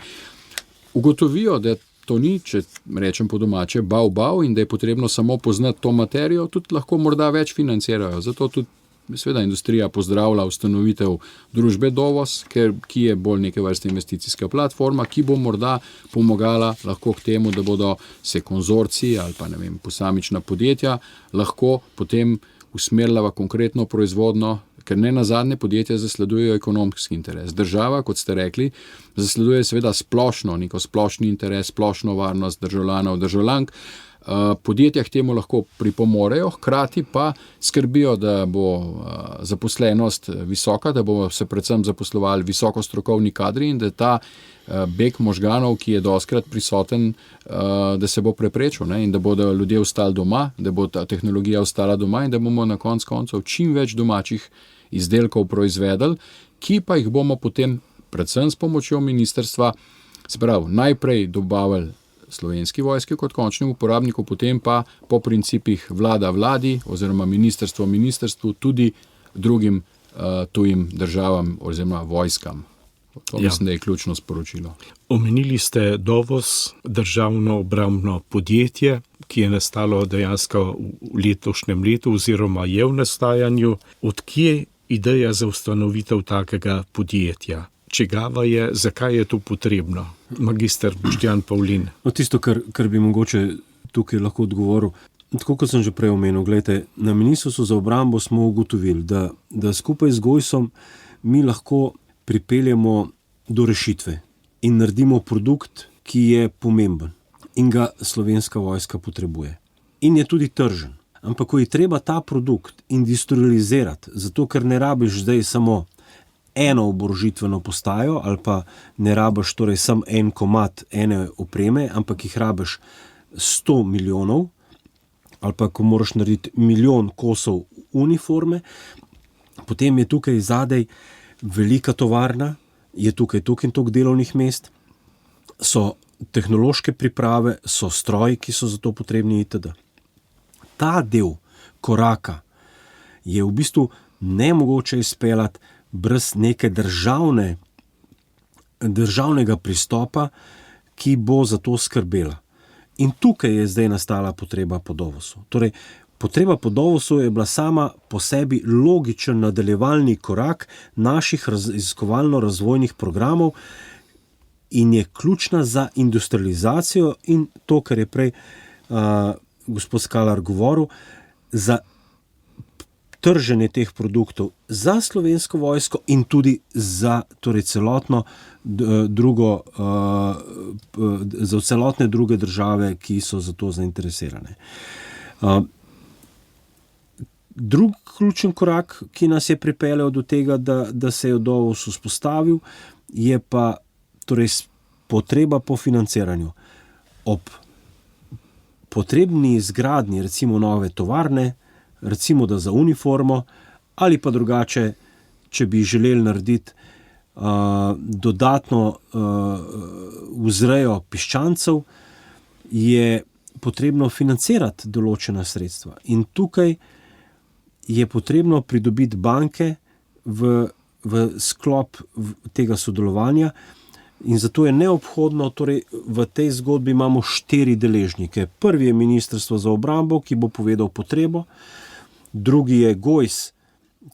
ugotovijo, da to ni, če rečem po domače, bav in da je potrebno samo poznati to materijo, tudi lahko morda več financirajo. Zato tudi seveda industrija pozdravlja ustanovitev družbe Dovos, ki je bolj neke vrste investicijska platforma, ki bo morda pomagala lahko k temu, da bodo se konzorciji ali pa posamična podjetja lahko potem usmerila v konkretno proizvodno, ker ne nazadnje podjetja zasledujejo ekonomski interes. Država, kot ste rekli, zasleduje seveda neko splošni interes, splošno varnost državljanov, državljank. Podjetja k temu lahko pripomorejo, hkrati pa skrbijo, da bo zaposlenost visoka, da bo se predvsem zaposlovali visoko strokovni kadri in da ta beg možganov, ki je dostikrat prisoten, da se bo preprečil, in da bodo ljudje ostali doma, da bo ta tehnologija ostala doma in da bomo na koncu koncev čim več domačih izdelkov proizvedli, ki pa jih bomo potem predvsem s pomočjo ministrstva, se pravi, najprej dobavili Slovenski vojski kot končnemu uporabniku, potem pa po principih vlada vladi oziroma ministrstvo ministrstvu tudi drugim tujim državam oziroma vojskam. To mislim, da je ključno sporočilo. Omenili ste Dovos, državno obrambno podjetje, ki je nastalo dejansko v letošnjem letu oziroma je v nastajanju. Odkje ideja za ustanovitev takega podjetja? Čigava je, zakaj je to potrebno? Magister Boštjan Pavlin. Tisto, kar bi mogoče tukaj lahko odgovoril, tako kot sem že prej omenil, gledajte, na Ministrstvu za obrambo smo ugotovili, da skupaj z Gojsom mi lahko pripeljemo do rešitve in naredimo produkt, ki je pomemben in ga Slovenska vojska potrebuje. In je tudi tržen. Ampak ko je treba ta produkt industrializirati, zato ker ne rabiš zdaj samo eno oborožitveno postajo ali pa ne rabiš torej samo en komad ene opreme, ampak jih rabiš 100 milijonov ali pa ko moraš narediti milijon kosov uniforme, potem je tukaj zadaj velika tovarna, je tukaj in toliko delovnih mest, so tehnološke priprave, so stroji, ki so za to potrebni itd. Ta del koraka je v bistvu nemogoče izpeljati brez neke državnega pristopa, ki bo za to skrbela. In tukaj je zdaj nastala potreba po Dovosu. Torej, potreba po Dovosu je bila sama po sebi logičen nadaljevalni korak naših raziskovalno-razvojnih programov in je ključna za industrializacijo in to, kar je prej gospod Skalar govoril, za trženje teh produktov za Slovensko vojsko in tudi za torej celotne druge države, ki so za to zainteresirane. Drug ključen korak, ki nas je pripeljal do tega, da se je Dovos vzpostavil, je pa torej potreba po financiranju. Ob potrebni izgradnji recimo nove tovarne, recimo da za uniformo, ali pa drugače, če bi želeli narediti dodatno vzrejo piščancev, je potrebno financirati določena sredstva. In tukaj je potrebno pridobiti banke v sklop tega sodelovanja, in zato je neobhodno, torej v tej zgodbi imamo 4 deležnike. Prvi je Ministrstvo za obrambo, ki bo povedal potrebo, drugi je GOIS,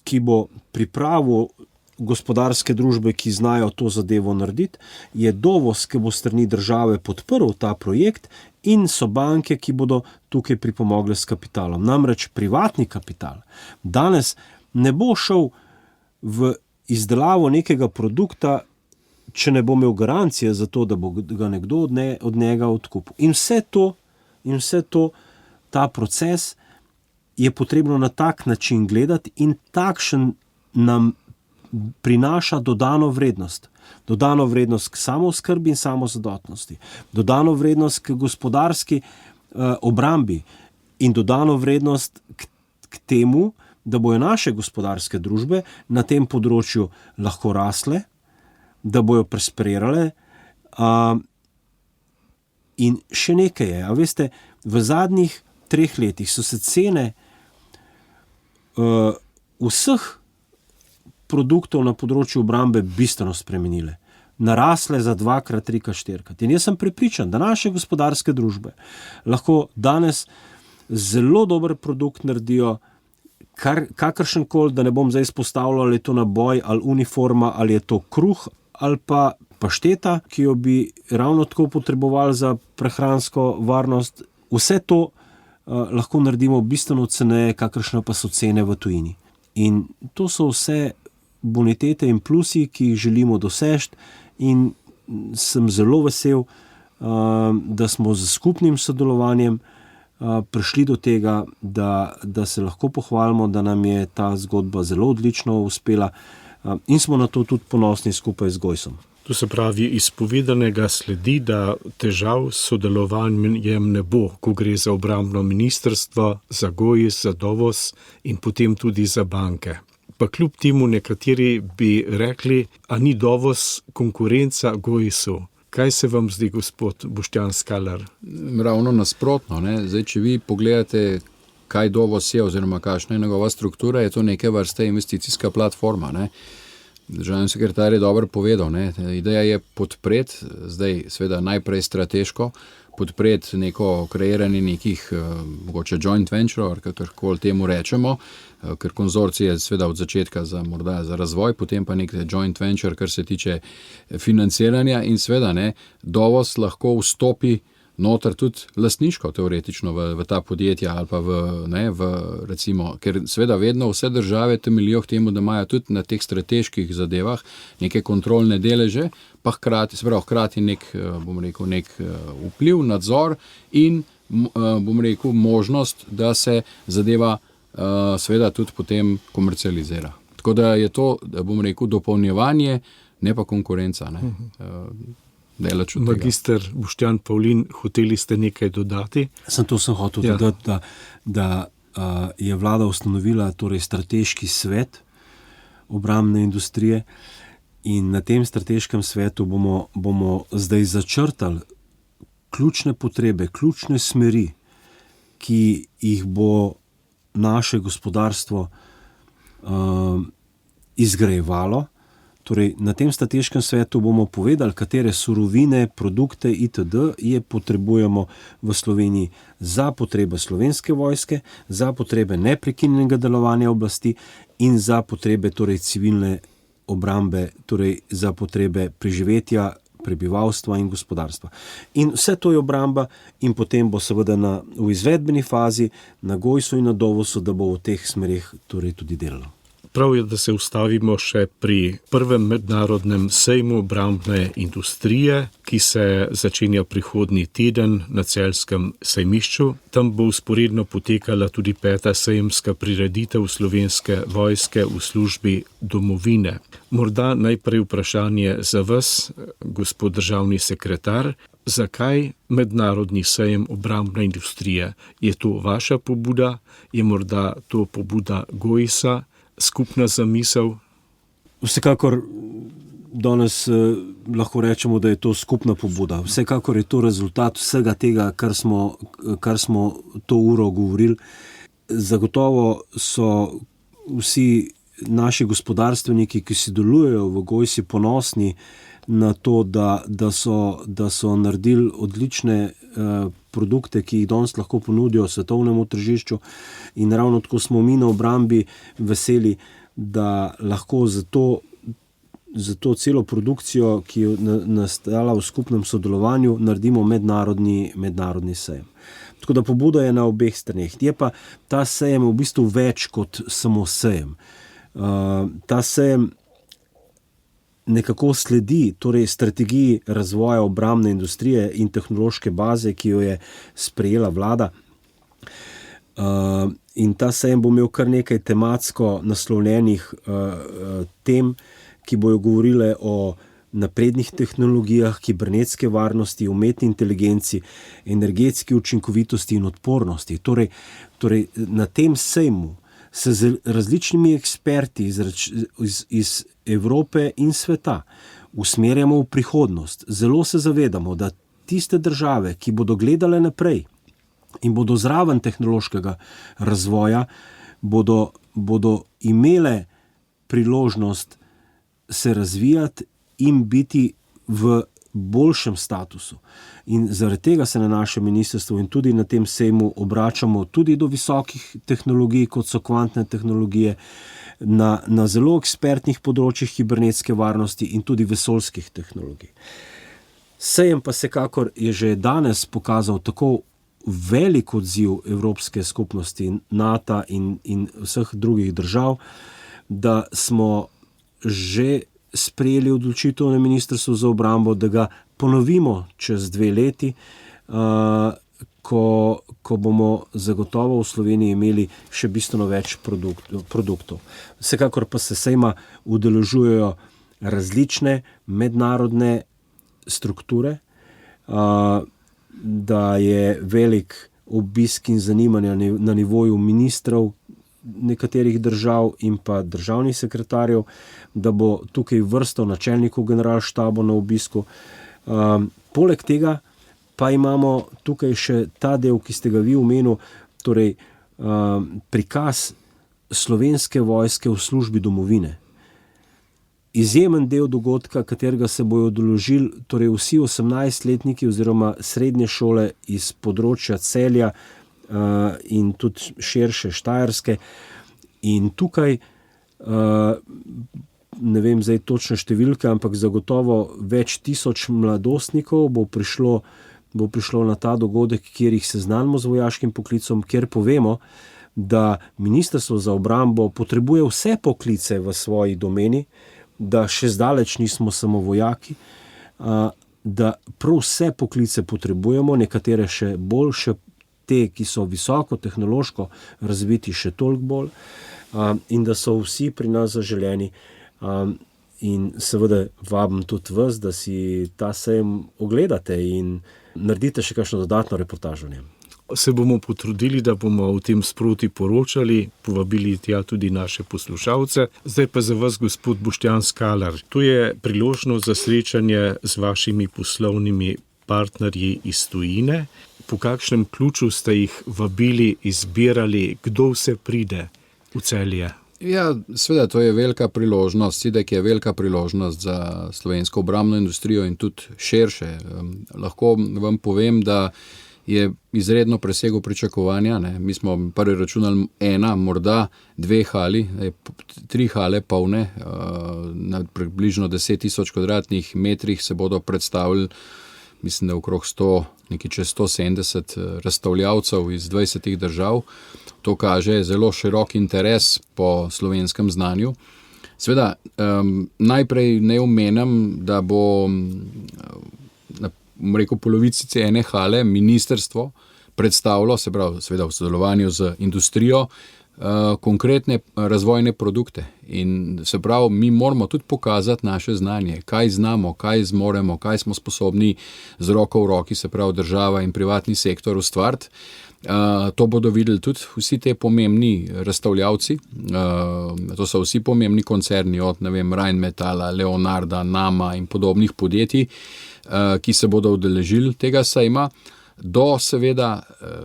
ki bo pripravil gospodarske družbe, ki znajo to zadevo narediti, je Dovos, ki bo strani države podprl ta projekt, in so banke, ki bodo tukaj pripomogle s kapitalom. Namreč privatni kapital danes ne bo šel v izdelavo nekega produkta, če ne bo imel garancije za to, da bo ga nekdo od njega odkupil. In vse to, ta proces je potrebno na tak način gledati, in takšen nam prinaša dodano vrednost. Dodano vrednost k samooskrbi in samozadostnosti, dodano vrednost k gospodarski obrambi in dodano vrednost k temu, da bojo naše gospodarske družbe na tem področju lahko rasle, da bojo prosperirale. In še nekaj je, veste, v zadnjih 3 letih so se cene vseh produktov na področju obrambe bistveno spremenile. Narasle za 2-krat, 3-krat, 4-krat. In jaz sem prepričan, da naše gospodarske družbe lahko danes zelo dober produkt naredijo, kakršenkoli, da ne bom zdaj izpostavljal, ali je to naboj, ali uniforma, ali je to kruh, ali pa pašteta, ki jo bi ravno tako potrebovali za prehransko varnost. Vse to lahko naredimo bistveno ceneje, kakršne pa so cene v tujini. In to so vse bonitete in plusi, ki jih želimo doseči, in sem zelo vesel, da smo z skupnim sodelovanjem prišli do tega, da se lahko pohvalimo, da nam je ta zgodba zelo odlično uspela, in smo na to tudi ponosni skupaj z GOIS-om. To se pravi, iz povedanega sledi, da težav s sodelovanjem ne bo, ko gre za obrambno ministrstvo, za GOIS, za Dovos in potem tudi za banke. Pa kljub temu nekateri bi rekli, a ni Dovos konkurenca GOIS-u. Kaj se vam zdi, gospod Boštjan Skalar? Ravno nasprotno. Zdaj, če vi pogledate, kaj Dovos je oziroma kakšna je njegova struktura, je to neke vrste investicijska platforma. Državni sekretar je dobro povedal. Ideja je podpreti, zdaj seveda najprej strateško, podpreti neko kreiranje nekih mogoče joint venture, kakorkoli temu rečemo, ker konzorcij je seveda od začetka morda za razvoj, potem pa nek joint venture, kar se tiče financiranja, in seveda Dovos lahko vstopi noter tudi lastniško, teoretično, v ta podjetja ali pa v recimo, ker seveda vedno vse države temeljijo k temu, da imajo tudi na teh strateških zadevah neke kontrolne deleže, pa hkrati nek vpliv, nadzor in možnost, da se zadeva seveda tudi potem komercializira. Tako da je to, dopolnjevanje, ne pa konkurenca. Magister Boštjan Pavlin, hoteli ste nekaj dodati? Sem hotel dodati, da je vlada ustanovila torej strateški svet obrambne industrije, in na tem strateškem svetu bomo zdaj začrtali ključne potrebe, ključne smeri, ki jih bo naše gospodarstvo izgrajevalo. Torej, na tem strateškem svetu bomo povedali, katere surovine, produkte itd. Potrebujemo v Sloveniji za potrebe Slovenske vojske, za potrebe neprekinjenega delovanja oblasti in za potrebe torej civilne obrambe, torej za potrebe preživetja prebivalstva in gospodarstva. In vse to je obramba, in potem bo seveda v izvedbeni fazi na GOIS-u in na Dovosu, da bo v teh smerih torej tudi delalo. Prav je, da se ustavimo še pri prvem mednarodnem sejmu obrambne industrije, ki se začenja prihodnji teden na Celjskem sejmišču. Tam bo vzporedno potekala tudi 5. sejemska prireditev Slovenske vojske v službi domovine. Morda najprej vprašanje za vas, gospod državni sekretar. Zakaj mednarodni sejem obrambne industrije? Je to vaša pobuda? Je morda to pobuda GOIS-a? Skupna zamisel? Vsekakor danes lahko rečemo, da je to skupna pobuda. Vsekakor je to rezultat vsega tega, kar smo to uro govorili. Zagotovo so vsi naši gospodarstveniki, ki si delujejo v Gojsi, ponosni na to, da so naredili odlične produkte, ki jih danes lahko ponudijo svetovnemu tržišču, in ravno tako smo mi na obrambi veseli, da lahko za to celo produkcijo, ki je nastala v skupnem sodelovanju, naredimo mednarodni sejem. Tako da pobuda je na obeh straneh. Je pa ta sejem v bistvu več kot samo sejem. Ta sejem nekako sledi torej strategiji razvoja obrambne industrije in tehnološke baze, ki jo je sprejela vlada. In ta sejem bo imel kar nekaj tematsko naslovljenih tem, ki bojo govorile o naprednih tehnologijah, kibernetske varnosti, umetni inteligenci, energetski učinkovitosti in odpornosti. Torej na tem sejmu se z različnimi eksperti iz Evrope in sveta usmerjamo v prihodnost. Zelo se zavedamo, da tiste države, ki bodo gledale naprej in bodo zraven tehnološkega razvoja, bodo imele priložnost se razvijati in biti v boljšem statusu. In zaradi tega se na našem ministrstvu in tudi na tem sejmu obračamo tudi do visokih tehnologij, kot so kvantne tehnologije, na zelo ekspertnih področjih kibernetske varnosti in tudi vesoljskih tehnologij. Sejem pa vsekakor je že danes pokazal tako velik odziv Evropske skupnosti, NATO in vseh drugih držav, da smo že sprejeli odločitev na Ministrstvu za obrambo, da ga ponovimo čez 2 leti, ko bomo zagotovo v Sloveniji imeli še bistveno več produktov. Vsekakor pa se sejma udeležujejo različne mednarodne strukture, da je velik obisk in zanimanja na nivoju ministrov nekaterih držav in pa državnih sekretarjev, da bo tukaj vrsto načelnikov generalštabov na obisku. Poleg tega pa imamo tukaj še ta del, ki ste ga vi omenili, torej prikaz Slovenske vojske v službi domovine. Izjemen del dogodka, katerega se bojo udeležili, torej vsi 18-letniki oziroma srednje šole iz področja Celja in tudi širše Štajerske. In tukaj, ne vem zdaj točne številke, ampak zagotovo več tisoč mladostnikov bo prišlo na ta dogodek, kjer jih seznanimo z vojaškim poklicom, kjer povemo, da Ministrstvo za obrambo potrebuje vse poklice v svoji domeni, da še zdaleč nismo samo vojaki, da prav vse poklice potrebujemo, nekatere še bolj, še te, ki so visoko tehnološko razviti, še toliko bolj, in da so vsi pri nas zaželeni. In seveda vabim tudi vas, da si ta sejem ogledate in naredite še kakšno dodatno reportažo o njem. Se bomo potrudili, da bomo o tem sproti poročali, povabili tja tudi naše poslušalce. Zdaj pa za vas, gospod Boštjan Skalar. To je priložnost za srečanje z vašimi poslovnimi partnerji iz tujine. Po kakšnem ključu ste jih vabili, izbirali, kdo vse pride v Celje? Ja, seveda, to je velika priložnost. SIDEK je velika priložnost za slovensko obrambno industrijo in tudi širše. Lahko vam povem, da je izredno presegel pričakovanja. Mi smo prvi računali 1, morda 2 hali, 3 hale polne, na približno 10,000 kvadratnih metrih se bodo predstavili, mislim, da okrog 100, nekaj čez 170 razstavljavcev iz 20 držav. To kaže zelo širok interes po slovenskem znanju. Seveda, najprej ne omenim, da bo polovici ene hale ministrstvo predstavilo, se pravi, seveda v sodelovanju z industrijo, konkretne razvojne produkte. In se pravi, mi moramo tudi pokazati naše znanje, kaj znamo, kaj zmoremo, kaj smo sposobni z roko v roki, se pravi država in privatni sektor ustvariti. To bodo videli tudi vsi te pomembni razstavljavci, to so vsi pomembni koncerni od, Rheinmetalla, Leonarda, Nama in podobnih podjetij, ki se bodo udeležili tega sejma, do seveda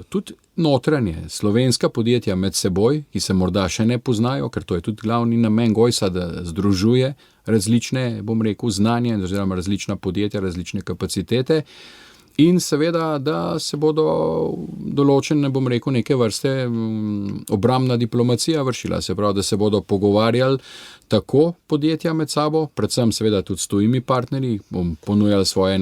tudi notranje slovenska podjetja med seboj, ki se morda še ne poznajo, ker to je tudi glavni namen Gojsa, da združuje različne, znanja oziroma različna podjetja, različne kapacitete in seveda, da se bodo določene, neke vrste obrambna diplomacija vršila, se pravi, da se bodo pogovarjali tako podjetja med sabo, predvsem seveda tudi s tujimi partnerji, ponujali svoje,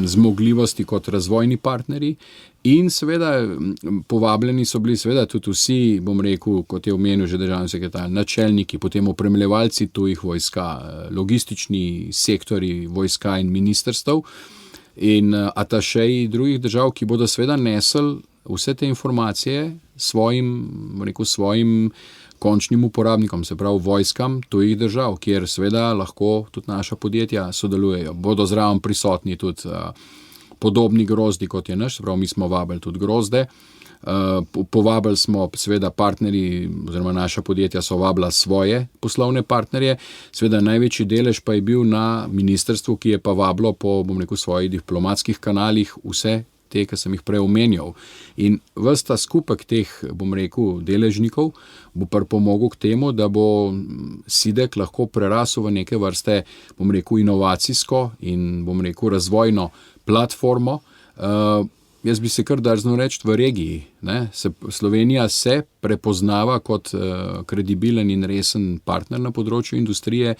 zmogljivosti kot razvojni partnerji in seveda povabljeni so bili seveda tudi vsi, kot je omenil že državni sekretar, načelniki, potem opremljevalci tujih vojska, logistični sektori vojska in ministrstev in atašeji drugih držav, ki bodo seveda nesli vse te informacije svojim končnim uporabnikom, se pravi vojskam tujih držav, kjer seveda lahko tudi naša podjetja sodelujejo. Bodo zraven prisotni tudi podobni grozdi, kot je naš, se pravi, mi smo vabili tudi grozde. Povabili smo seveda partnerji, oziroma naša podjetja so vabila svoje poslovne partnerje, seveda največji delež pa je bil na ministrstvu, ki je pa vabilo po, svojih diplomatskih kanalih vse te, ki sem jih prej omenjal. In ves ta skupek teh, deležnikov bo pripomogel k temu, da bo SIDEK lahko prerasel v neke vrste, inovacijsko in, razvojno platformo. Jaz bi se kar drznil reči v regiji. Slovenija se prepoznava kot kredibilen in resen partner na področju industrije.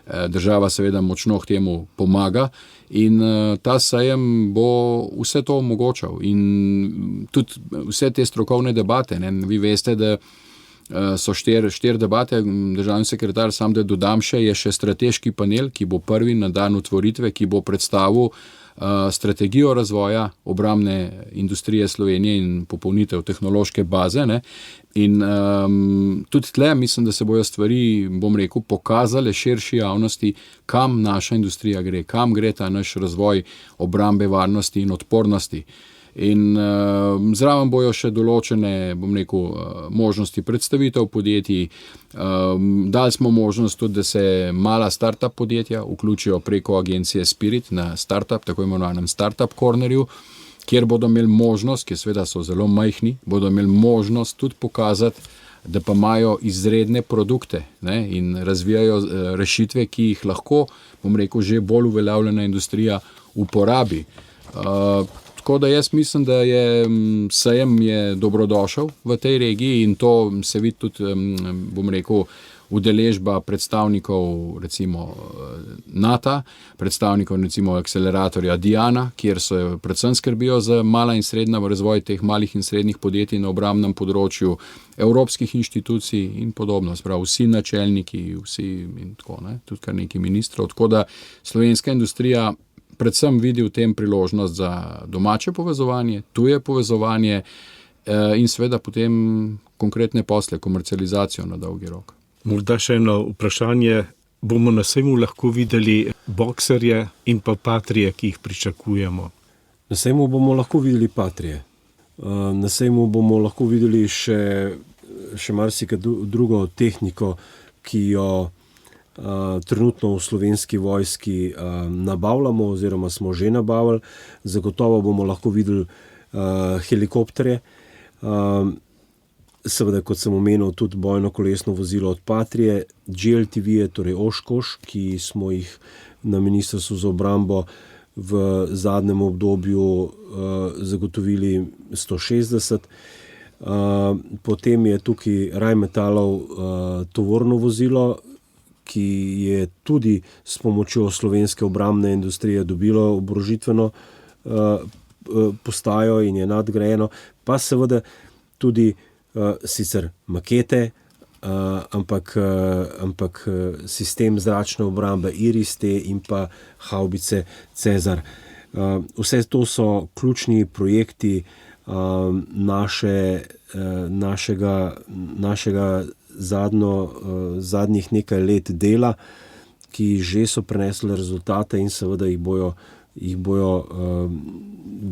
Država seveda močno k temu pomaga in ta sejem bo vse to omogočal. In tudi vse te strokovne debate. Vi veste, da so štiri debate, državni sekretar, sam da dodam je še strateški panel, ki bo prvi na dan otvoritve, ki bo predstavil strategijo razvoja obrambne industrije Slovenije in popolnitev tehnološke baze. In tudi tle mislim, da se bojo stvari, pokazale širši javnosti, kam naša industrija gre, kam gre ta naš razvoj obrambe, varnosti in odpornosti. In zraven bojo še določene, možnosti predstavitev podjetij. Dali smo možnost tudi, da se mala startup podjetja vključijo preko agencije Spirit na startup, tako imenovanem startup cornerju, kjer bodo imeli možnost, ki seveda so zelo majhni, bodo imeli možnost tudi pokazati, da pa imajo izredne produkte in razvijajo rešitve, ki jih lahko, že bolj uveljavljena industrija uporabi. Tako da jaz mislim, da je sejem dobrodošel v tej regiji in to se vidi tudi, udeležba predstavnikov recimo NATO, predstavnikov recimo akceleratorja Diana, kjer se predvsem skrbijo za mala in srednja razvoj teh malih in srednjih podjetij na obrambnem področju, evropskih inštitucij in podobno, sprav vsi načelniki, vsi in tako, tudi kar neki ministrov, tako da slovenska industrija predvsem vidi v tem priložnost za domače povezovanje, tuje povezovanje in seveda potem konkretne posle, komercializacijo na dolgi rok. Morda še eno vprašanje. Bomo na sejmu lahko videli Boxerje in pa Patrie, ki jih pričakujemo? Na sejmu bomo lahko videli Patrie. Na sejmu bomo lahko videli še marsikaj drugo tehniko, ki jo trenutno v Slovenski vojski nabavljamo oziroma smo že nabavili. Zagotovo bomo lahko videli helikopterje. Seveda, kot sem omenil, tudi bojno kolesno vozilo od Patrie, GLTV-je, torej Oshkosh, ki smo jih na Ministrstvu za obrambo v zadnjem obdobju zagotovili 160. Potem je tukaj Rheinmetallov tovorno vozilo, ki je tudi s pomočjo slovenske obrambne industrije dobilo oborožitveno postajo in je nadgrajeno, pa seveda tudi sicer makete, ampak sistem zračne obrambe Iris-T in pa havbice Cezar. Vse to so ključni projekti naše našega zadnjih nekaj let dela, ki že so prinesli rezultate in seveda jih bojo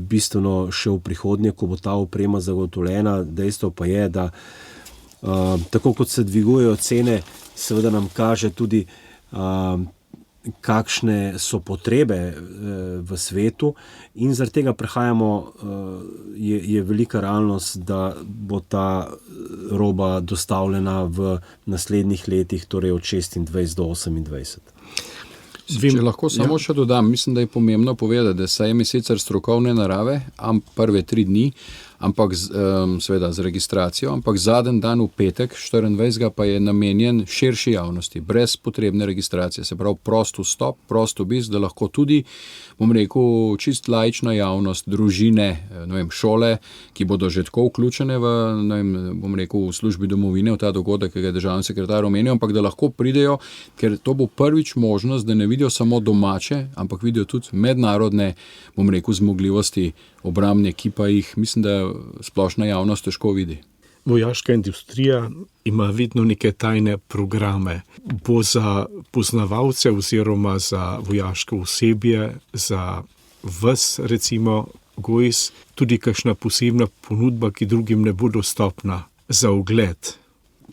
bistveno še v prihodnje, ko bo ta oprema zagotovljena. Dejstvo pa je, da tako kot se dvigujejo cene, seveda nam kaže tudi, kakšne so potrebe v svetu, in zaradi tega je velika realnost, da bo ta roba dostavljena v naslednjih letih, torej od 26 do 28. Če lahko samo še dodam, mislim, da je pomembno povedati, da sejem je sicer strokovne narave, prve 3 dni, ampak seveda z registracijo, ampak zadnji dan v petek, 24. pa je namenjen širši javnosti, brez potrebne registracije, se pravi prost vstop, prost obisk, da lahko tudi, bom rekel, čist laična javnost, družine, šole, ki bodo že tako vključene v službi domovine, v ta dogodek, ki ga je državni sekretar omenil, ampak da lahko pridejo, ker to bo prvič možnost, da ne vidijo samo domače, ampak vidijo tudi mednarodne, zmogljivosti obrambne, ki pa jih, mislim, da splošna javnost težko vidi. Vojaška industrija ima vedno neke tajne programe. Bo za poznavalce oziroma za vojaško osebje, za vas, recimo GOIS, tudi kakšna posebna ponudba, ki drugim ne bo dostopna za ogled?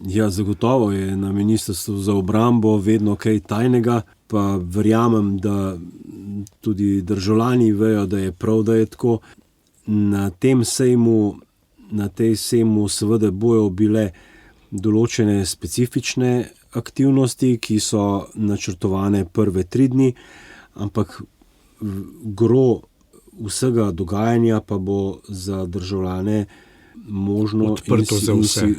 Ja, zagotovo je na Ministrstvu za obrambo vedno kaj tajnega, pa verjamem, da tudi državljani vejo, da je prav, da je tako. Na tej sejmu seveda bojo bile določene specifične aktivnosti, ki so načrtovane prve 3 dni, ampak gro vsega dogajanja pa bo za državljane možno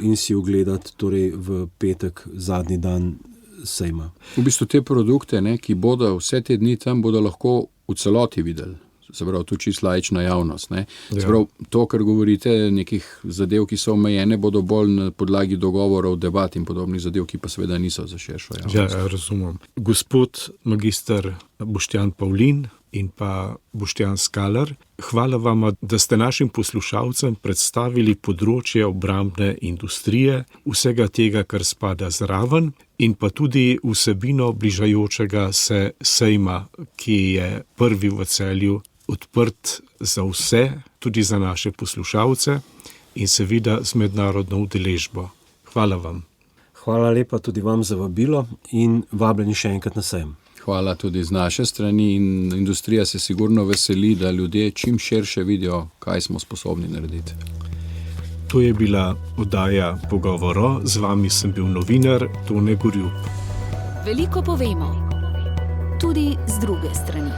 in si ogledati torej v petek, zadnji dan sejma. V bistvu te produkte, ki bodo vse te dni tam, bodo lahko v celoti videli. Se pravi, tu čist laična javnost. Se pravi, to, kar govorite, nekih zadev, ki so omejene, bodo bolj na podlagi dogovorov, debat in podobnih zadev, ki pa seveda niso za širšo javnost. Ja, razumem. Gospod magister Boštjan Pavlin in pa Boštjan Skalar, hvala vam, da ste našim poslušalcem predstavili področje obrambne industrije, vsega tega, kar spada zraven, in pa tudi vsebino bližajočega se sejma, ki je prvi v Celju, odprt za vse, tudi za naše poslušalce in seveda z mednarodno udeležbo. Hvala vam. Hvala lepa tudi vam za vabilo in vabljeni še enkrat na sejem. Hvala tudi z naše strani in industrija se sigurno veseli, da ljudje čim širše vidijo, kaj smo sposobni narediti. To je bila oddaja Pogovoro, z vami sem bil novinar Tone Gorjup. Veliko povemo, tudi z druge strani.